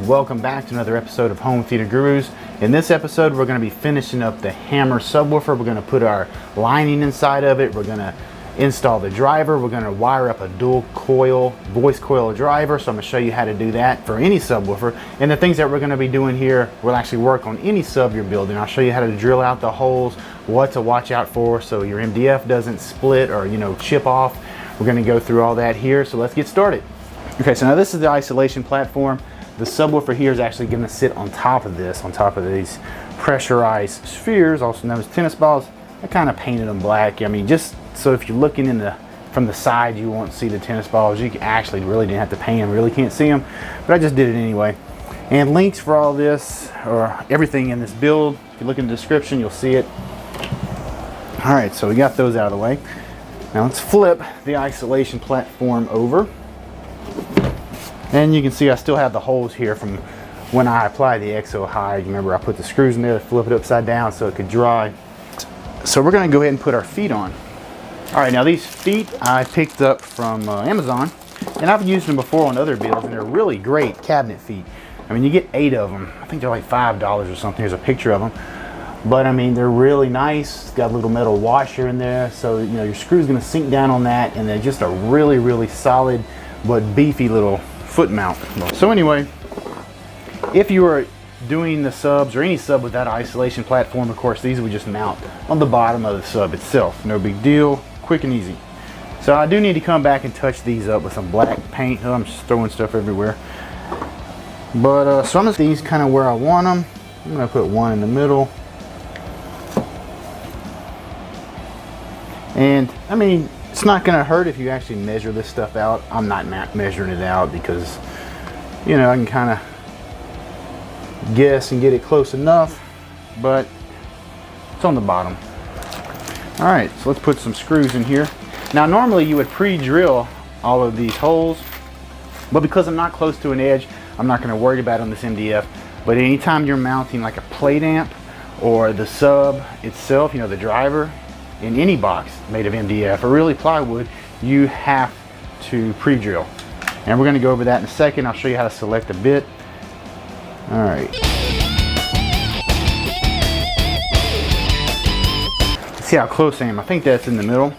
welcome back to another episode of Home Theater Gurus. In this episode, we're going to be finishing up the Hammer subwoofer. We're going to put our lining inside of it. We're going to install the driver. We're going to wire up a dual voice coil driver. So I'm going to show you how to do that for any subwoofer. And the things that we're going to be doing here will actually work on any sub you're building. I'll show you how to drill out the holes, what to watch out for so your MDF doesn't split or, chip off. We're going to go through all that here. So let's get started. Okay, so now this is the isolation platform. The subwoofer here is actually going to sit on top of this, on top of these pressurized spheres, also known as tennis balls. I kind of painted them black. I mean, just so if you're looking from the side, you won't see the tennis balls. You actually really didn't have to paint them, really can't see them, but I just did it anyway. And links for all this, or everything in this build, if you look in the description, you'll see it. All right, so we got those out of the way. Now let's flip the isolation platform over. And you can see I still have the holes here from when I applied the XO hide. Remember, I put the screws in there to flip it upside down so it could dry. So we're going to go ahead and put our feet on. All right, now these feet I picked up from Amazon, and I've used them before on other builds, and they're really great cabinet feet. I mean, you get 8 of them. I think they're like $5 or something. Here's a picture of them. But I mean, they're really nice. It's got a little metal washer in there, so your screw's going to sink down on that, and they're just a really, really solid but beefy little foot mount. So anyway, if you are doing the subs or any sub with that isolation platform, of course these would just mount on the bottom of the sub itself. No big deal, quick and easy. So I do need to come back and touch these up with some black paint. I'm just throwing stuff everywhere. But so I'm just these kind of where I want them. I'm going to put one in the middle. And I mean, it's not going to hurt if you actually measure this stuff out. I'm not measuring it out because, I can kind of guess and get it close enough, but it's on the bottom. All right, so let's put some screws in here. Now, normally you would pre-drill all of these holes, but because I'm not close to an edge, I'm not going to worry about it on this MDF. But anytime you're mounting like a plate amp or the sub itself, the driver, in any box made of MDF or really plywood, you have to pre-drill. And we're going to go over that in a second. I'll show you how to select a bit. All right. Let's see how close I am. I think that's in the middle.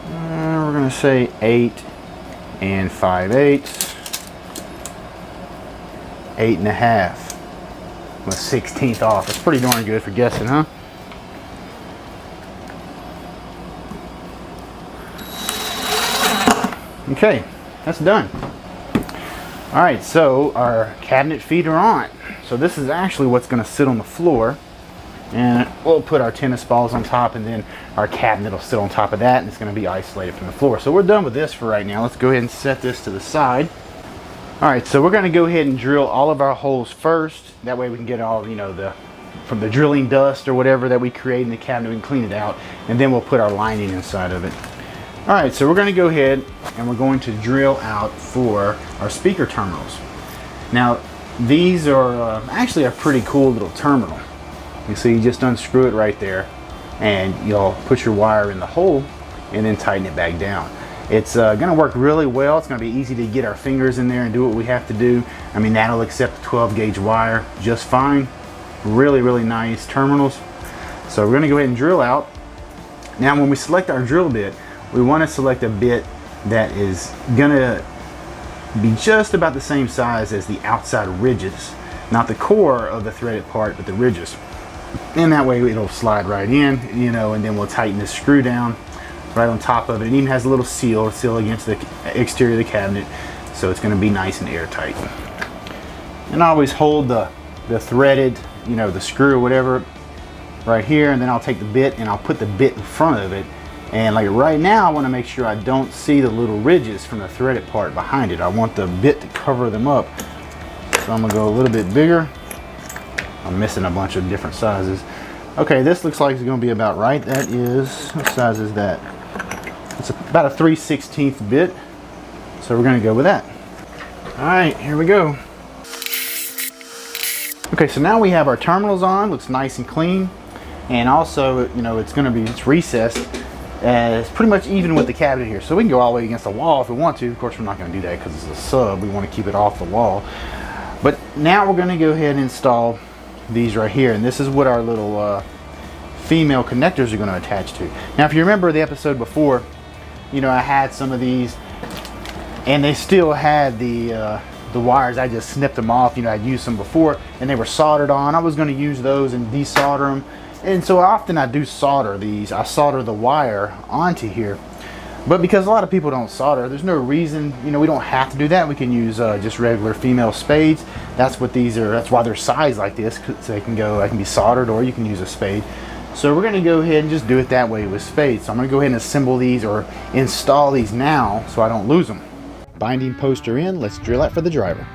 We're going to say 8 and 5/8. 8.5. I'm a 16th off. That's pretty darn good for guessing, huh? Okay, that's done. All right, so our cabinet feet are on. So this is actually what's going to sit on the floor, and we'll put our tennis balls on top, and then our cabinet will sit on top of that, and it's going to be isolated from the floor. So we're done with this for right now. Let's go ahead and set this to the side. All right, so we're going to go ahead and drill all of our holes first. That way we can get all, from the drilling dust or whatever that we create in the cabinet, we can clean it out, and then we'll put our lining inside of it. All right, so we're going to go ahead and we're going to drill out for our speaker terminals. Now, these are actually a pretty cool little terminal. You see, you just unscrew it right there, and you'll put your wire in the hole and then tighten it back down. It's going to work really well. It's going to be easy to get our fingers in there and do what we have to do. I mean, that'll accept the 12 gauge wire just fine. Really, really nice terminals. So we're going to go ahead and drill out. Now, when we select our drill bit, we want to select a bit that is going to be just about the same size as the outside ridges. Not the core of the threaded part, but the ridges. And that way it'll slide right in, and then we'll tighten this screw down right on top of it. It even has a little seal against the exterior of the cabinet, so it's going to be nice and airtight. And I always hold the threaded, the screw or whatever right here, and then I'll take the bit and I'll put the bit in front of it. And like right now, I want to make sure I don't see the little ridges from the threaded part behind it. I want the bit to cover them up. So I'm going to go a little bit bigger. I'm missing a bunch of different sizes. Okay, this looks like it's going to be about right. That is, what size is that? It's about a 3/16 bit. So we're going to go with that. All right, here we go. Okay, so now we have our terminals on. Looks nice and clean. And also, it's recessed. It's pretty much even with the cabinet here, so we can go all the way against the wall if we want to. Of course, we're not going to do that because it's a sub. We want to keep it off the wall. But now we're going to go ahead and install these right here, and this is what our little female connectors are going to attach to. Now if you remember the episode before, you know, I had some of these and they still had the wires. I just snipped them off. You know, I'd used them before and they were soldered on. I was going to use those and desolder them, and so often I do solder these. I solder the wire onto here, but because a lot of people don't solder, there's no reason, you know, we don't have to do that. We can use just regular female spades. That's what these are. That's why they're sized like this, so they can be soldered, or you can use a spade. So we're going to go ahead and just do it that way with spades. So I'm going to go ahead and assemble these, or install these now, so I don't lose them. Binding poster in, let's drill it for the driver.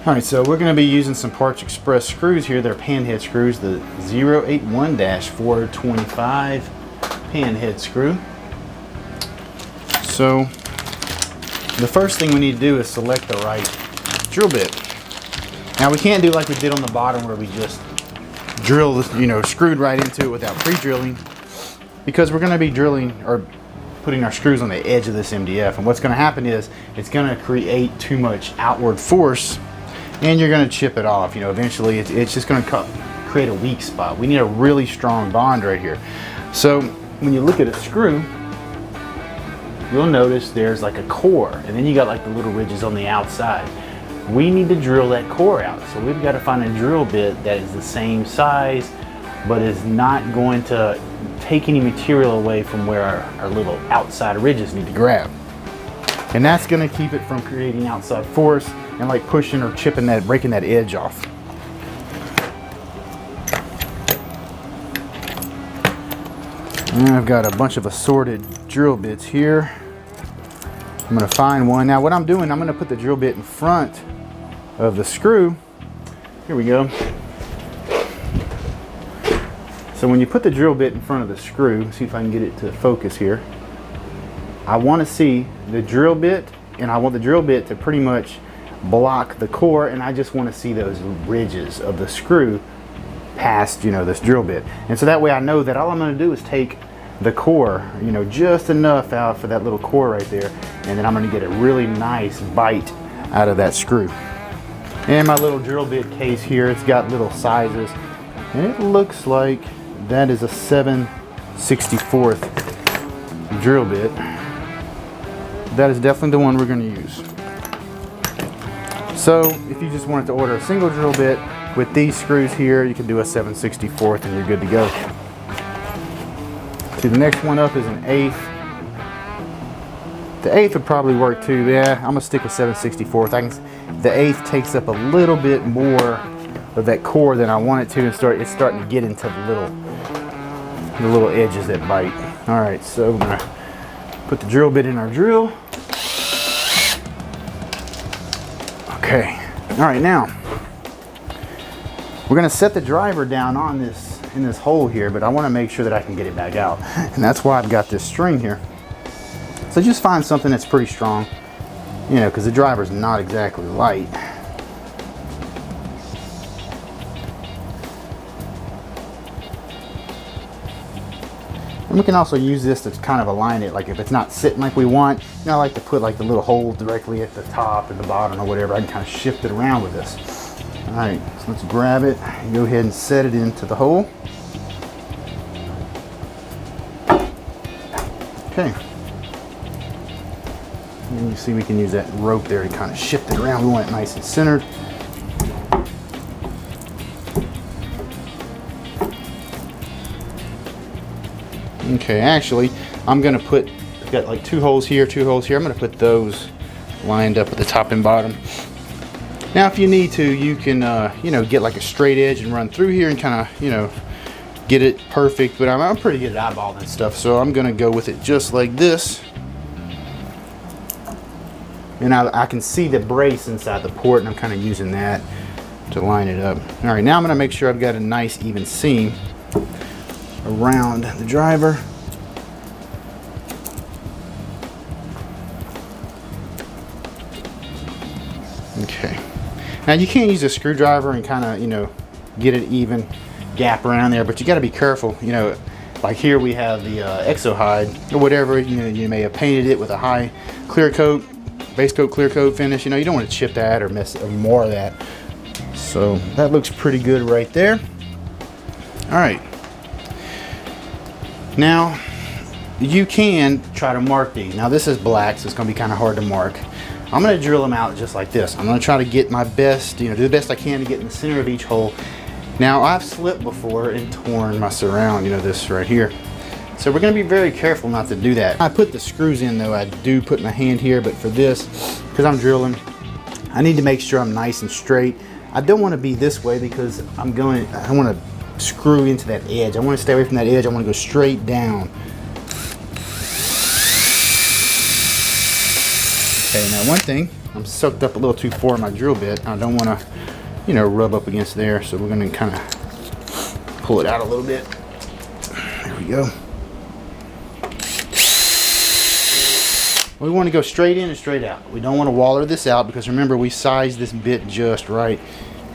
Alright, so we're going to be using some Parts Express screws here. They're panhead screws, the 081-425 panhead screw. So the first thing we need to do is select the right drill bit. Now we can't do like we did on the bottom where we just drill, you know, screwed right into it without pre-drilling, because we're going to be drilling or putting our screws on the edge of this MDF, and what's going to happen is it's going to create too much outward force and you're going to chip it off. You know, eventually it's just going to create a weak spot. We need a really strong bond right here. So when you look at a screw, you'll notice there's like a core, and then you got like the little ridges on the outside. We need to drill that core out. So we've got to find a drill bit that is the same size but is not going to take any material away from where our little outside ridges need to grab. And that's going to keep it from creating outside force and like pushing or chipping that, breaking that edge off. And I've got a bunch of assorted drill bits here. I'm going to find one. Now what I'm doing, I'm going to put the drill bit in front of the screw. Here we go. So when you put the drill bit in front of the screw, see if I can get it to focus here. I want to see the drill bit, and I want the drill bit to pretty much block the core, and I just want to see those ridges of the screw past, you know, this drill bit. And so that way I know that all I'm going to do is take the core, you know, just enough out for that little core right there, and then I'm going to get a really nice bite out of that screw. And my little drill bit case here, it's got little sizes, and it looks like that is a 7/64 drill bit. That is definitely the one we're going to use. So if you just wanted to order a single drill bit with these screws here, you can do a 7/64 and you're good to go. See, the next one up is an 1/8. The 1/8 would probably work too. Yeah, I'm gonna stick with 7/64. The 1/8 takes up a little bit more of that core than I want it to, and it's starting to get into the little edges that bite. All right, so we're gonna put the drill bit in our drill. Okay. All right, now we're gonna set the driver down on this in this hole here, but I want to make sure that I can get it back out, and that's why I've got this string here. So just find something that's pretty strong, you know, because the driver's not exactly light. And we can also use this to kind of align it, like if it's not sitting like we want, you know, I like to put like the little hole directly at the top and the bottom or whatever. I can kind of shift it around with this. All right, so let's grab it and go ahead and set it into the hole. Okay. And you see we can use that rope there to kind of shift it around. We want it nice and centered. Okay, actually, I'm going to put, I've got like 2 holes here, 2 holes here. I'm going to put those lined up at the top and bottom. Now, if you need to, you can, you know, get like a straight edge and run through here and kind of, you know, get it perfect. But I'm pretty good at eyeballing stuff, so I'm going to go with it just like this. And I can see the brace inside the port, and I'm kind of using that to line it up. All right, now I'm going to make sure I've got a nice even seam around the driver. Okay. Now you can't use a screwdriver and kind of, you know, get it even gap around there, but you got to be careful. You know, like here we have the exo hide or whatever. You know, you may have painted it with a high clear coat. base coat, clear coat finish. You know, you don't want to chip that or mess or more of that. So that looks pretty good right there. All right. Now you can try to mark these. Now this is black, so it's going to be kind of hard to mark. I'm going to drill them out just like this. I'm going to try to get my best, you know, do the best I can to get in the center of each hole. Now I've slipped before and torn my surround, you know, this right here. So we're going to be very careful not to do that. I put the screws in though. I do put my hand here, but for this, because I'm drilling, I need to make sure I'm nice and straight. I don't want to be this way because I want to screw into that edge. I want to stay away from that edge. I want to go straight down. Okay, now one thing, I'm soaked up a little too far in my drill bit. I don't want to, you know, rub up against there. So we're going to kind of pull it out a little bit. There we go. We want to go straight in and straight out. We don't want to waller this out because remember we sized this bit just right.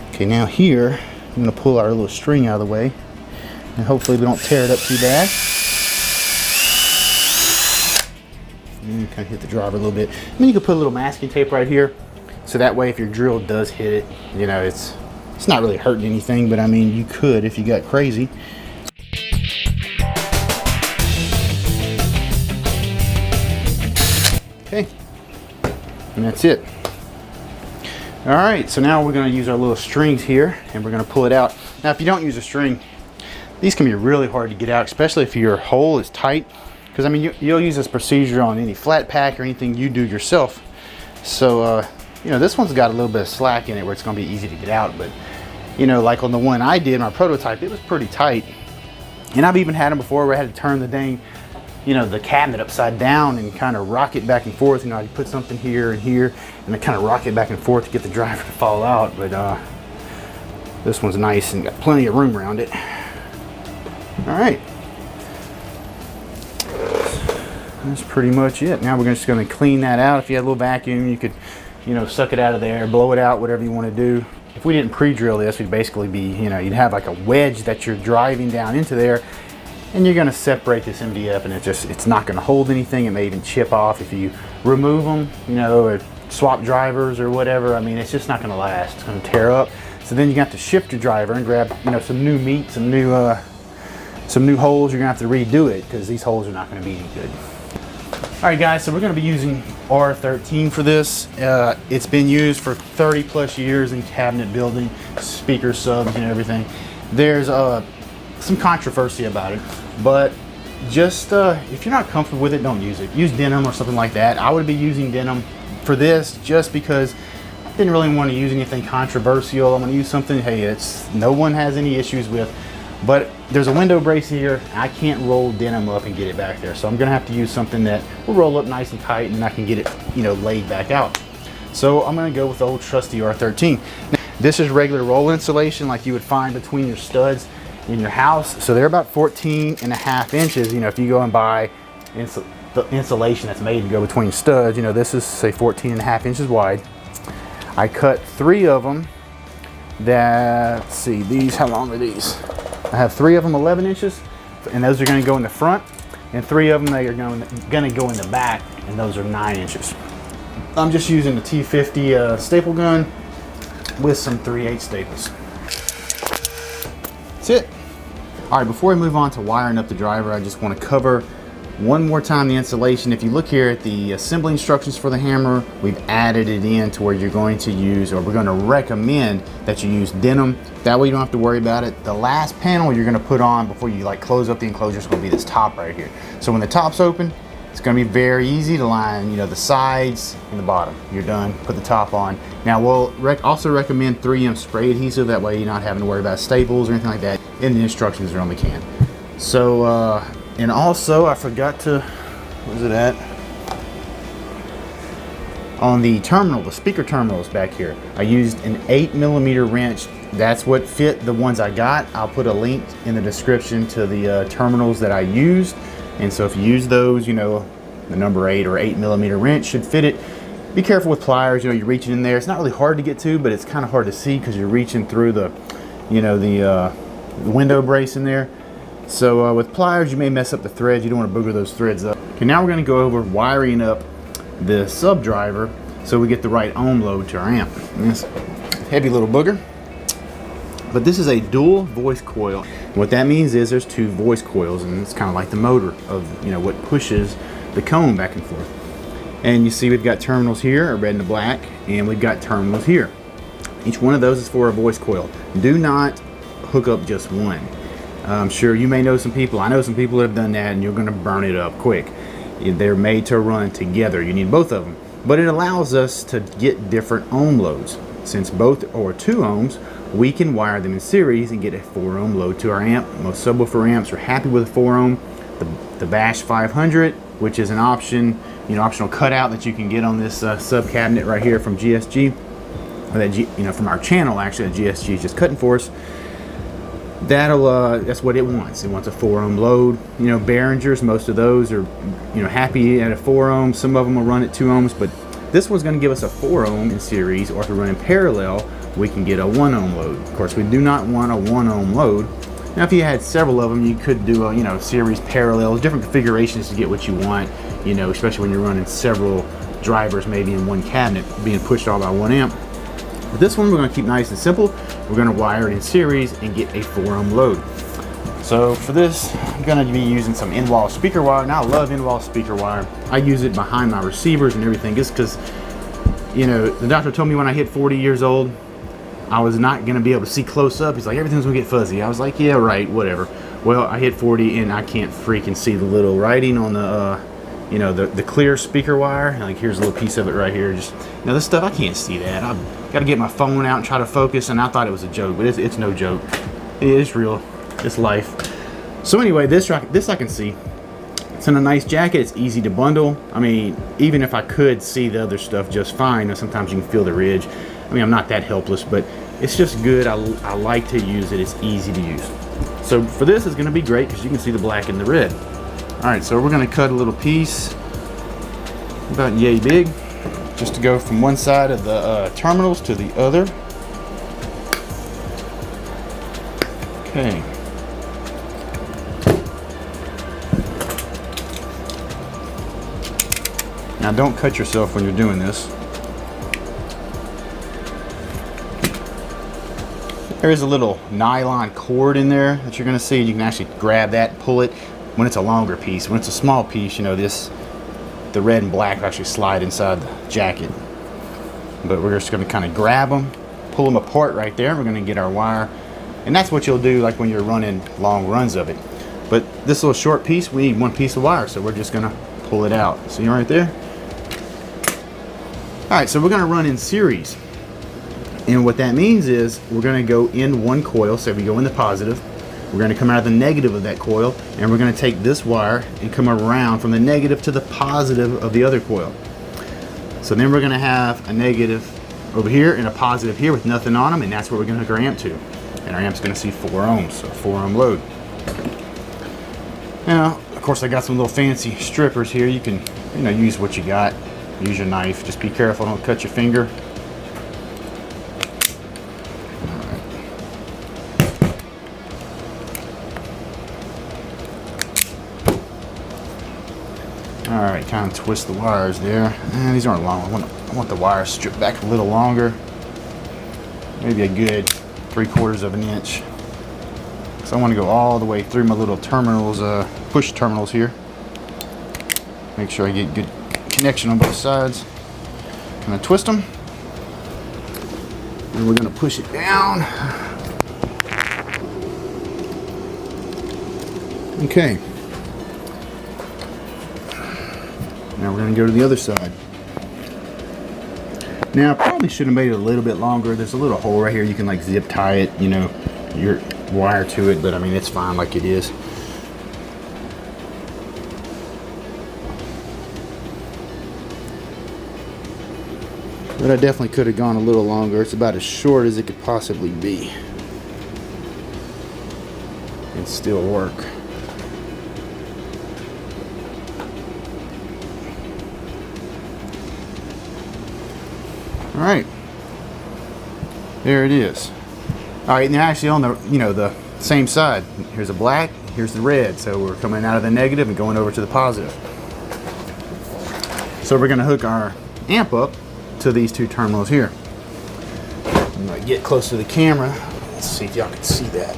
Okay, now here I'm going to pull our little string out of the way and hopefully we don't tear it up too bad. And kind of hit the driver a little bit. And then you can put a little masking tape right here so that way if your drill does hit it, you know, it's not really hurting anything, but I mean you could if you got crazy. Okay, and that's it. All right, so now we're going to use our little strings here and we're going to pull it out. Now if you don't use a string, these can be really hard to get out, especially if your hole is tight, because I mean you'll use this procedure on any flat pack or anything you do yourself. So you know, this one's got a little bit of slack in it where it's going to be easy to get out, but you know, like on the one I did, my prototype, it was pretty tight. And I've even had them before where I had to turn the dang, you know, the cabinet upside down and kind of rock it back and forth. You know, you put something here and here and then kind of rock it back and forth to get the driver to fall out. But this one's nice and got plenty of room around it. All right, that's pretty much it. Now we're just going to clean that out. If you had a little vacuum, you could, you know, suck it out of there, blow it out, whatever you want to do. If we didn't pre-drill this, we'd basically be, you know, you'd have like a wedge that you're driving down into there. And you're going to separate this MDF and it's not going to hold anything. It may even chip off if you remove them, you know, or swap drivers or whatever. I mean, it's just not going to last. It's going to tear up. So then you got to shift your driver and grab, you know, some new meat, some new holes. You're going to have to redo it because these holes are not going to be any good. All right, guys, so we're going to be using R13 for this. It's been used for 30 plus years in cabinet building, speaker subs and everything. There's some controversy about it, but just if you're not comfortable with it, don't use it. Use denim or something like that. I would be using denim for this just because I didn't really want to use anything controversial. I'm going to use something, hey, no one has any issues with, but there's a window brace here. I can't roll denim up and get it back there, so I'm going to have to use something that will roll up nice and tight and I can get it, you know, laid back out. So I'm going to go with the old trusty R13. Now, this is regular roll insulation like you would find between your studs in your house. So they're about 14.5 inches. You know, if you go and buy the insulation that's made to go between studs, you know, this is say 14.5 inches wide. I cut 3 of them that, let's see, these, how long are these? I have 3 of them 11 inches, and those are going to go in the front, and 3 of them they are going to go in the back, and those are 9 inches. I'm just using the T50 staple gun with some 3/8 staples. That's it. All right, before we move on to wiring up the driver, I just want to cover one more time the insulation. If you look here at the assembly instructions for the hammer, we've added it in to where you're going to use, or we're going to recommend that you use denim. That way you don't have to worry about it. The last panel you're going to put on before you like close up the enclosure is going to be this top right here. So when the top's open, it's going to be very easy to line, you know, the sides and the bottom. You're done, put the top on. Now we'll also recommend 3M spray adhesive. That way you're not having to worry about staples or anything like that. And the instructions are on the can. So, and also I forgot to, where's it at? On the terminal, the speaker terminals back here, I used an 8mm wrench. That's what fit the ones I got. I'll put a link in the description to the terminals that I used. And so if you use those, you know, the number 8 or 8mm wrench should fit it. Be careful with pliers, you know, you're reaching in there. It's not really hard to get to, but it's kind of hard to see because you're reaching through the, you know, the window brace in there. So with pliers, you may mess up the threads. You don't want to booger those threads up. Okay, now we're going to go over wiring up the sub driver. so we get the right ohm load to our amp. And this heavy little booger. But this is a dual voice coil. And what that means is there's two voice coils, and it's kind of like the motor of, you know, what pushes the cone back and forth. And you see we've got terminals here, red and the black, and we've got terminals here. Each one of those is for a voice coil. Do not hook up just one. I'm sure you may know some people, I know some people that have done that, and you're going to burn it up quick. They're made to run together. You need both of them. But it allows us to get different ohm loads. Since both are 2 ohms, we can wire them in series and get a 4 ohm load to our amp. Most subwoofer amps are happy with a 4 ohm. The Bash 500, which is an option, you know, optional cutout that you can get on this sub cabinet right here from GSG, or that from our channel actually, that GSG is just cutting for us. That's what it wants. It wants a 4 ohm load. You know, Behringers, most of those are, you know, happy at a 4 ohm. Some of them will run at 2 ohms, but this one's going to give us a 4 ohm in series, or if we run in parallel, we can get a 1 ohm load. Of course, we do not want a 1 ohm load. Now, if you had several of them, you could do a, you know, series parallels, different configurations to get what you want. You know, especially when you're running several drivers, maybe in one cabinet, being pushed all by 1 amp. But this one we're going to keep nice and simple. We're going to wire it in series and get a 4 ohm load. So for this, I'm going to be using some in-wall speaker wire. And I love in-wall speaker wire. I use it behind my receivers and everything, just because, you know, the doctor told me when I hit 40 years old, I was not going to be able to see close up. He's like, everything's going to get fuzzy. I was like, yeah, right, whatever. Well, I hit 40 and I can't freaking see the little writing on the, you know, the clear speaker wire. Like, here's a little piece of it right here. Just, you know, this stuff, I can't see that. I've got to get my phone out and try to focus, and I thought it was a joke, but it's no joke. It's real. It's life. So anyway, this I can see. It's in a nice jacket. It's easy to bundle. I mean, even if I could see the other stuff just fine, sometimes you can feel the ridge. I mean, I'm not that helpless, but it's just good. I like to use it. It's easy to use. So for this, it's going to be great because you can see the black and the red. All right, so we're going to cut a little piece about yay big, just to go from one side of the terminals to the other. Okay. Now don't cut yourself when you're doing this. There is a little nylon cord in there that you're going to see. You can actually grab that and pull it when it's a longer piece. When it's a small piece, you know, the red and black actually slide inside the jacket. But we're just going to kind of grab them, pull them apart right there. We're going to get our wire. And that's what you'll do like when you're running long runs of it. But this little short piece, we need 1 piece of wire, so we're just going to pull it out. See right there? Alright, so we're going to run in series. And what that means is we're going to go in 1 coil. So we go in the positive. We're going to come out of the negative of that coil, and we're going to take this wire and come around from the negative to the positive of the other coil. So then we're going to have a negative over here and a positive here with nothing on them, and that's where we're going to hook our amp to. And our amp's going to see 4 ohms, so 4 ohm load. Now, of course, I got some little fancy strippers here. You can, you know, use what you got. Use your knife. Just be careful, don't cut your finger. Alright, kind of twist the wires there. These aren't long. I want the wires stripped back a little longer. Maybe a good 3/4 of an inch. So I want to go all the way through my little terminals, push terminals here. Make sure I get good connection on both sides. I'm going to twist them. And we're going to push it down. Okay. Now we're going to go to the other side. Now I probably should have made it a little bit longer. There's a little hole right here. You can like zip tie it, you know, your wire to it, but I mean it's fine like it is. But I definitely could have gone a little longer. It's about as short as it could possibly be and still work. All right, there it is. All right, now actually on the, you know, the same side, here's the black, here's the red. So we're coming out of the negative and going over to the positive. So we're going to hook our amp up to these two terminals here. I'm gonna get close to the camera. Let's see if y'all can see that.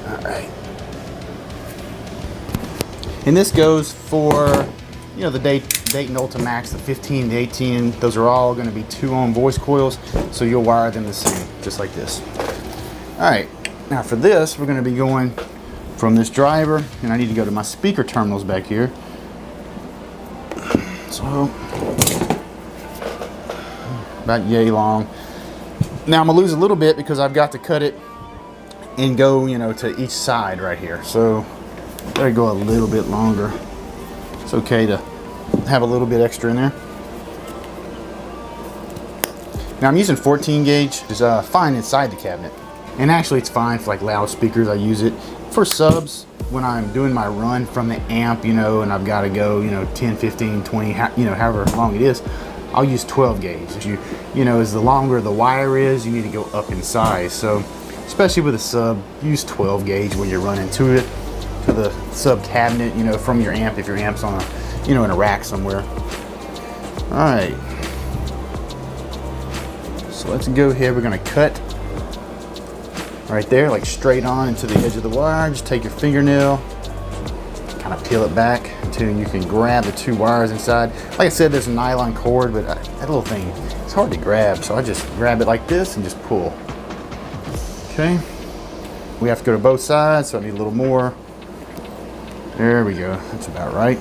All right. And this goes for, you know, the Dayton Ultimax, the 15, the 18. Those are all going to be 2-ohm voice coils, so you'll wire them the same, just like this. All right. Now for this, we're going to be going from this driver, and I need to go to my speaker terminals back here. So about yay long. Now I'm gonna lose a little bit because I've got to cut it and go, you know, to each side right here. So gotta go a little bit longer. It's okay to have a little bit extra in there. Now I'm using 14 gauge. It's fine inside the cabinet, and actually it's fine for like loudspeakers. I use it for subs when I'm doing my run from the amp, you know, and I've got to go, you know, 10, 15, 20, you know, however long it is. I'll use 12 gauge. You know, as the longer the wire is, you need to go up in size. So, especially with a sub, use 12 gauge when you're running to it, to the sub cabinet, you know, from your amp, if your amp's on a, you know, in a rack somewhere. All right. So let's go ahead. We're gonna cut right there, like straight on into the edge of the wire. Just take your fingernail, kind of peel it back until you can grab the two wires inside. Like I said, there's a nylon cord, but that little thing, it's hard to grab. So I just grab it like this and just pull. Okay. We have to go to both sides, so I need a little more. There we go. That's about right.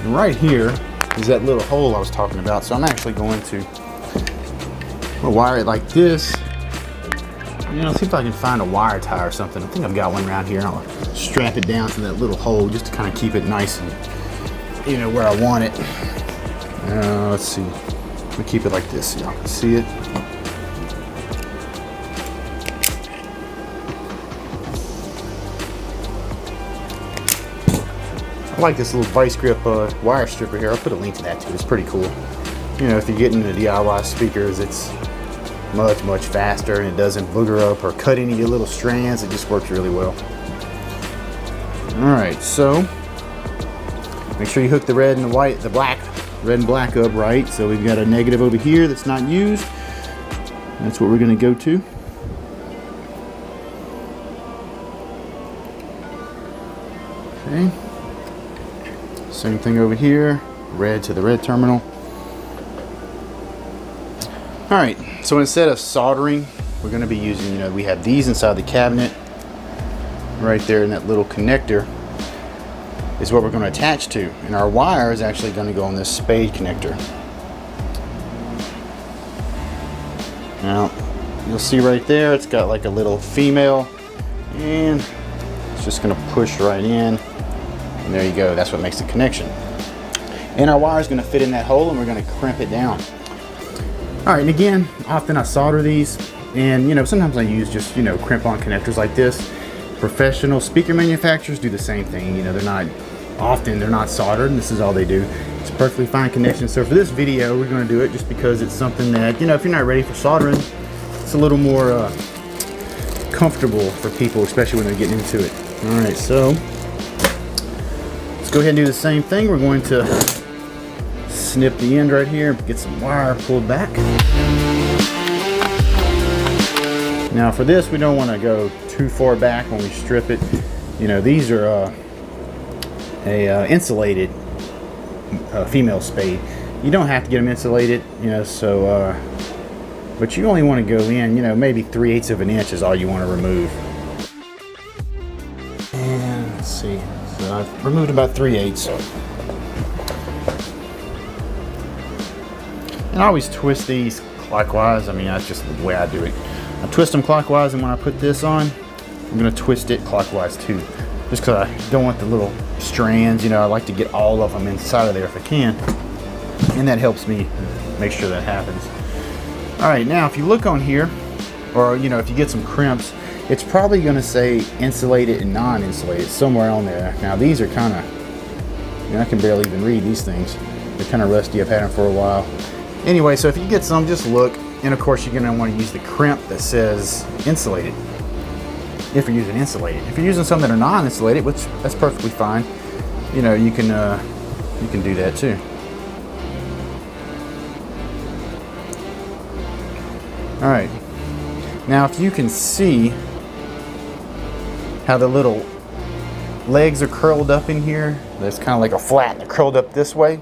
And right here is that little hole I was talking about. So I'm actually going to wire it like this. You know, see if I can find a wire tie or something. I think I've got one around here, and I'll strap it down to that little hole just to kind of keep it nice and, you know, where I want it. Let's see. Let me keep it like this so y'all can see it. I like this little vice grip wire stripper here. I'll put a link to that too. It's pretty cool. You know, if you're getting into DIY speakers, it's much faster, and it doesn't booger up or cut any of your little strands. It just works really well. All right, so make sure you hook the red and the white, the black, red and black up right. So we've got a negative over here that's not used. That's what we're going to go to. Okay. Same thing over here, red to the red terminal. All right, so instead of soldering, we're going to be using, you know, we have these inside the cabinet. Right there in that little connector is what we're going to attach to. And our wire is actually going to go on this spade connector. Now, you'll see right there, it's got like a little female, and it's just going to push right in. And there you go, that's what makes the connection. And our wire is going to fit in that hole, and we're going to crimp it down. All right, and again, often I solder these, and you know, sometimes I use just, you know, crimp on connectors like this. Professional speaker manufacturers do the same thing. You know, they're not soldered, and this is all they do. It's a perfectly fine connection. So for this video, we're going to do it just because it's something that, you know, if you're not ready for soldering, it's a little more comfortable for people, especially when they're getting into it. All right, so let's go ahead and do the same thing. We're going to snip the end right here, get some wire pulled back. Now for this, we don't want to go too far back when we strip it. You know, these are insulated female spade. You don't have to get them insulated, you know, so but you only want to go in, you know, maybe 3/8 of an inch is all you want to remove. And let's see, so I've removed about 3/8. And I always twist these clockwise. I mean, that's just the way I do it. I twist them clockwise, and when I put this on, I'm going to twist it clockwise too. Just because I don't want the little strands, you know, I like to get all of them inside of there if I can. And that helps me make sure that happens. All right, now if you look on here, or, you know, if you get some crimps, it's probably going to say insulated and non-insulated somewhere on there. Now these are kind of, you know, I can barely even read these things. They're kind of rusty. I've had them for a while. Anyway, so if you get some, just look. And of course, you're going to want to use the crimp that says insulated if you're using insulated. If you're using some that are non-insulated, which that's perfectly fine, you know, you can you can do that too. All right, now if you can see how the little legs are curled up in here, there's kind of like a flat, they're curled up this way.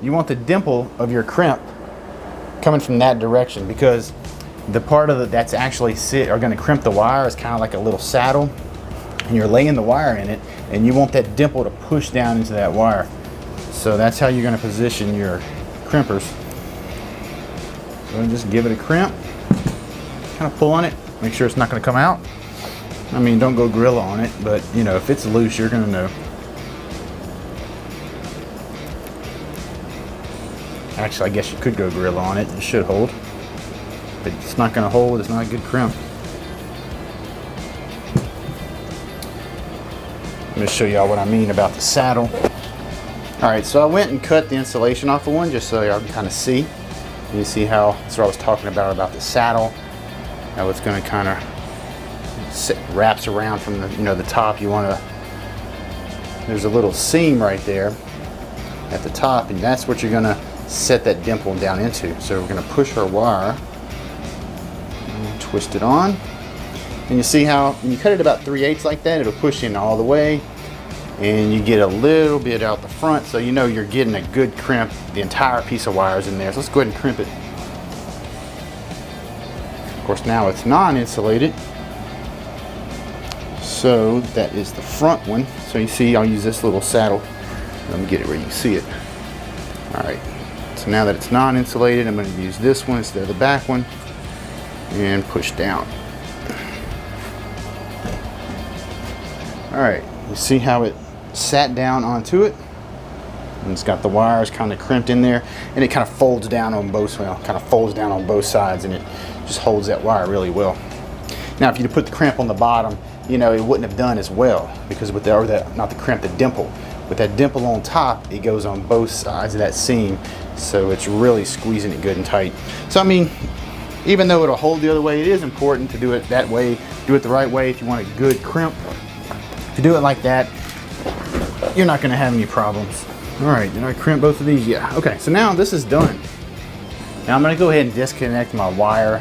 You want the dimple of your crimp coming from that direction, because the part of it that's actually going to crimp the wire is kind of like a little saddle, and you're laying the wire in it, and you want that dimple to push down into that wire. So that's how you're going to position your crimpers. So just give it a crimp, kind of pull on it, make sure it's not going to come out. I mean, don't go gorilla on it, but you know, if it's loose, you're going to know. Actually, I guess you could go gorilla on it. It should hold. But it's not going to hold. It's not a good crimp. I'm going to show y'all what I mean about the saddle. Alright, so I went and cut the insulation off of one just so y'all can kind of see. You see how, that's what I was talking about the saddle. How it's going to kind of wraps around from the, you know, the top. You want to, there's a little seam right there at the top, and that's what you're going to set that dimple down into. So we're going to push our wire and twist it on, and you see how when you cut it about 3/8 like that, it'll push in all the way, and you get a little bit out the front, so you know you're getting a good crimp. The entire piece of wire is in there. So let's go ahead and crimp it. Of course, now it's non-insulated, so that is the front one. So you see, I'll use this little saddle. Let me get it where you can see it. All right. So now that it's non-insulated, I'm going to use this one instead of the back one and push down. Alright, you see how it sat down onto it? And it's got the wires kind of crimped in there, and it kind of folds down on both, sides, and it just holds that wire really well. Now if you put the crimp on the bottom, you know, it wouldn't have done as well, because with the dimple. With that dimple on top, it goes on both sides of that seam, so it's really squeezing it good and tight. So I mean, even though it'll hold the other way, it is important to do it that way, do it the right way if you want a good crimp. If you do it like that, you're not going to have any problems. All right, did I crimp both of these? Yeah. Okay, so now this is done. Now I'm going to go ahead and disconnect my wire,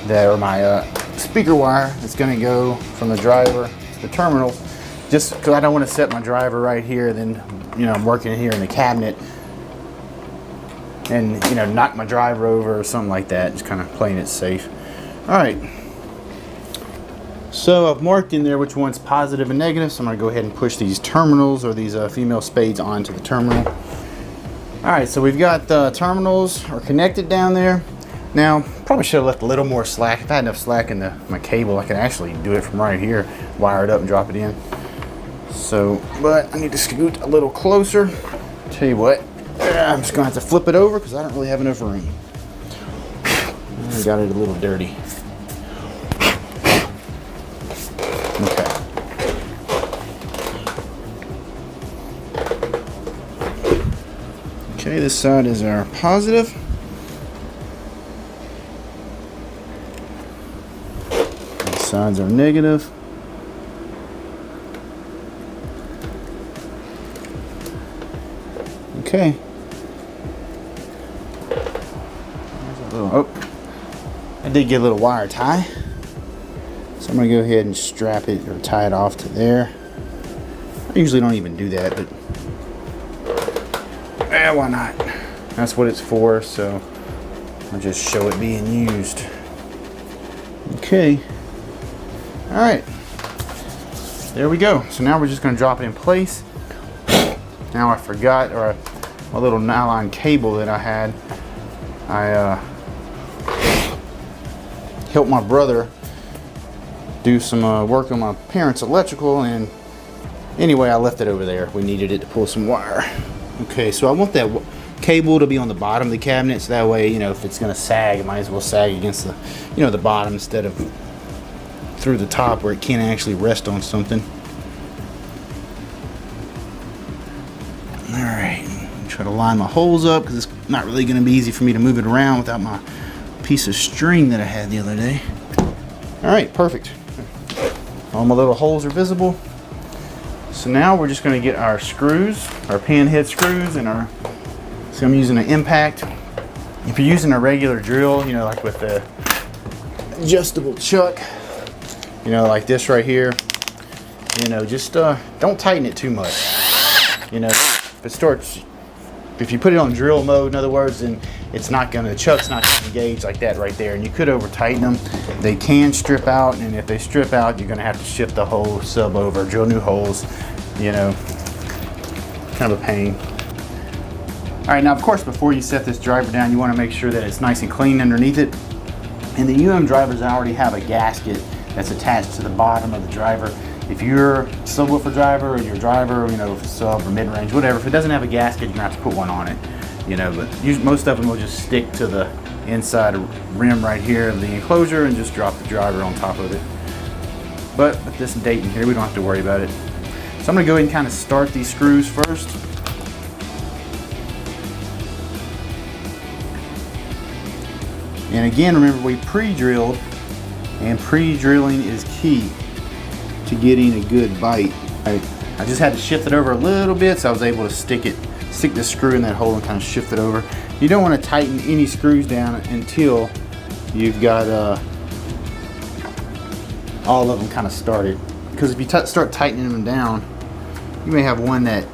my speaker wire that's going to go from the driver to the terminal. Just because I don't want to set my driver right here, then, you know, I'm working here in the cabinet and, you know, knock my driver over or something like that. Just kind of playing it safe. All right. So I've marked in there which one's positive and negative. So I'm going to go ahead and push these terminals, or these female spades, onto the terminal. All right. So we've got the terminals are connected down there. Now, probably should have left a little more slack. If I had enough slack in my cable, I could actually do it from right here, wire it up and drop it in. So, but I need to scoot a little closer. Tell you what, I'm just gonna have to flip it over because I don't really have enough room. I got it a little dirty. Okay. Okay, this side is our positive. These sides are negative. Okay. Oh, I did get a little wire tie. So I'm going to go ahead and strap it or tie it off to there. I usually don't even do that, but why not? That's what it's for, so I'll just show it being used. Okay. Alright. There we go. So now we're just going to drop it in place. Now I forgot, or my little nylon cable that I had, I helped my brother do some work on my parents' electrical, and anyway, I left it over there. We needed it to pull some wire. Okay, so I want that cable to be on the bottom of the cabinet, so that way, you know, if it's gonna sag, it might as well sag against the, you know, the bottom instead of through the top where it can't actually rest on something. Alright, try to line my holes up because it's not really going to be easy for me to move it around without my piece of string that I had the other day. Alright, perfect. All my little holes are visible. So now we're just going to get our screws, our pan head screws, and our, so I'm using an impact. If you're using a regular drill, you know, like with the adjustable chuck, you know, like this right here, you know, just don't tighten it too much. You know, if you put it on drill mode, in other words, then it's not gonna, the chuck's not gonna engage like that right there. And you could over tighten them. They can strip out, and if they strip out, you're gonna have to shift the whole sub over, drill new holes, you know, kind of a pain. All right, now of course, before you set this driver down, you wanna make sure that it's nice and clean underneath it. And the UM drivers already have a gasket that's attached to the bottom of the driver. If you're a subwoofer driver, or your driver, you know, sub or mid-range, whatever, if it doesn't have a gasket, you're gonna have to put one on it, you know, but most of them will just stick to the inside rim right here of the enclosure and just drop the driver on top of it. But with this Dayton here, we don't have to worry about it. So I'm gonna go ahead and kind of start these screws first. And again, remember, we pre-drilled, and pre-drilling is key to getting a good bite. I just had to shift it over a little bit, so I was able to stick the screw in that hole and kind of shift it over. You don't want to tighten any screws down until you've got all of them kind of started. Because if you start tightening them down, you may have one that,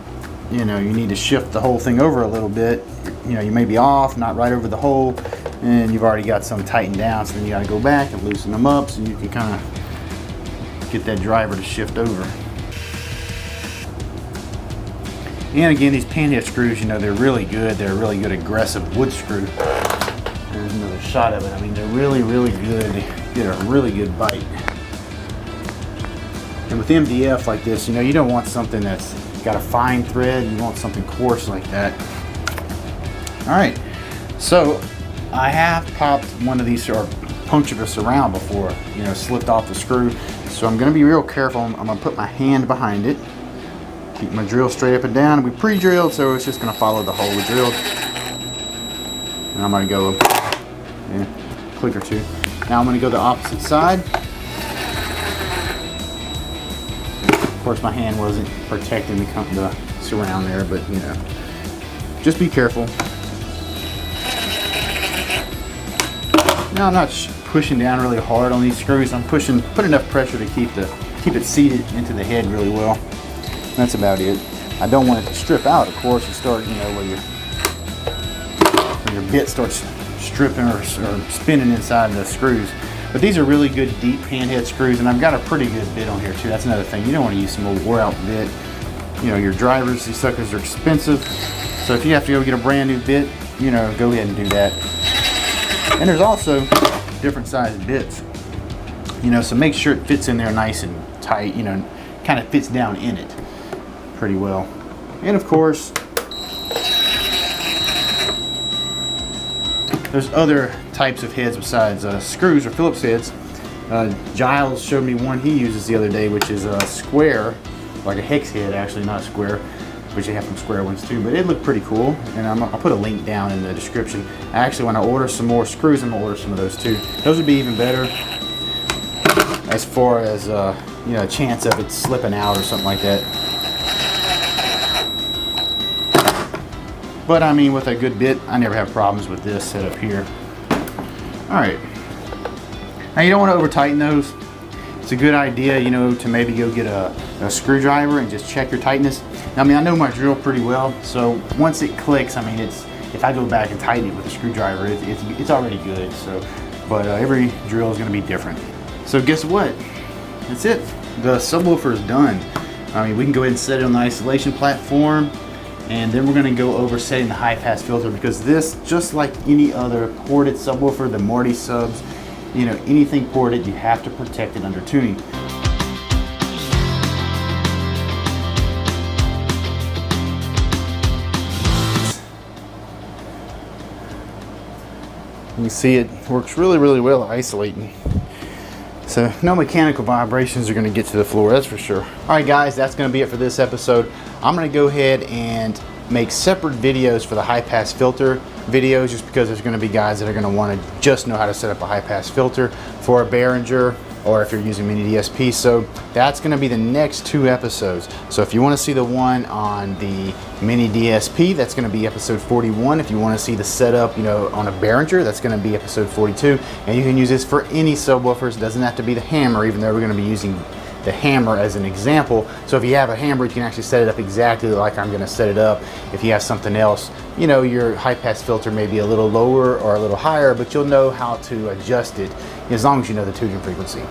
you know, you need to shift the whole thing over a little bit. You know, you may be off, not right over the hole, and you've already got some tightened down, so then you got to go back and loosen them up so you can kind of get that driver to shift over. And again, these panhead screws, you know, they're really good. They're a really good aggressive wood screw. There's another shot of it. I mean, they're really, really good. They get a really good bite. And with MDF like this, you know, you don't want something that's got a fine thread. You want something coarse like that. All right, so I have popped one of these, or punctured this around before, you know, slipped off the screw. So I'm gonna be real careful. I'm gonna put my hand behind it, keep my drill straight up and down. We pre-drilled, so it's just gonna follow the hole we drilled. And I'm gonna go, click or two. Now I'm gonna go the opposite side. Of course, my hand wasn't protecting the surround there, but you know, just be careful. Now I'm not pushing down really hard on these screws. I'm put enough pressure to keep it seated into the head really well. That's about it. I don't want it to strip out, of course. You start, you know, where your bit starts stripping or spinning inside the screws. But these are really good deep handhead screws, and I've got a pretty good bit on here too. That's another thing. You don't want to use some old wore out bit. You know, your drivers, these suckers are expensive. So if you have to go get a brand new bit, you know, go ahead and do that. And there's also different sized bits, you know, so make sure it fits in there nice and tight, you know, kind of fits down in it pretty well. And of course, there's other types of heads besides screws or Phillips heads. Giles showed me one he uses the other day, which is a square, like a hex head, actually, not a square, which they have some square ones too, but it looked pretty cool. And I'll put a link down in the description. Actually, when I order some more screws, I'm gonna order some of those too. Those would be even better as far as you know, a chance of it slipping out or something like that. But I mean, with a good bit, I never have problems with this setup here. All right. Now you don't want to over tighten those. It's a good idea, you know, to maybe go get a screwdriver and just check your tightness. Now, I mean, I know my drill pretty well, so once it clicks, I mean, if I go back and tighten it with a screwdriver, it's already good. So, but every drill is going to be different. So guess what? That's it. The subwoofer is done. I mean, we can go ahead and set it on the isolation platform, and then we're going to go over setting the high pass filter, because this, just like any other ported subwoofer, the Morty subs, you know, anything ported, you have to protect it under tuning. You can see it works really, really well at isolating. So no mechanical vibrations are going to get to the floor, that's for sure. All right, guys, that's going to be it for this episode. I'm going to go ahead and make separate videos for the high pass filter videos, just because there's going to be guys that are going to want to just know how to set up a high pass filter for a Behringer or if you're using mini DSP. So that's going to be the next 2 episodes. So if you want to see the one on the mini DSP, that's going to be episode 41. If you want to see the setup, you know, on a Behringer, that's going to be episode 42. And you can use this for any subwoofers. It doesn't have to be the hammer, even though we're going to be using the hammer as an example. So if you have a hammer, you can actually set it up exactly like I'm going to set it up. If you have something else, you know, your high pass filter may be a little lower or a little higher, but you'll know how to adjust it as long as you know the tuning frequency.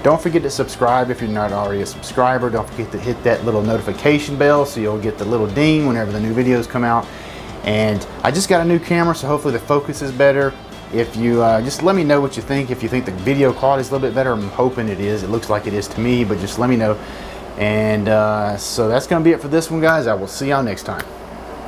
Don't forget to subscribe if you're not already a subscriber. Don't forget to hit that little notification bell so you'll get the little ding whenever the new videos come out. And I just got a new camera, so hopefully the focus is better. If you just let me know what you think. If you think the video quality is a little bit better, I'm hoping it is. It looks like it is to me, but just let me know. And so that's going to be it for this one, guys. I will see y'all next time.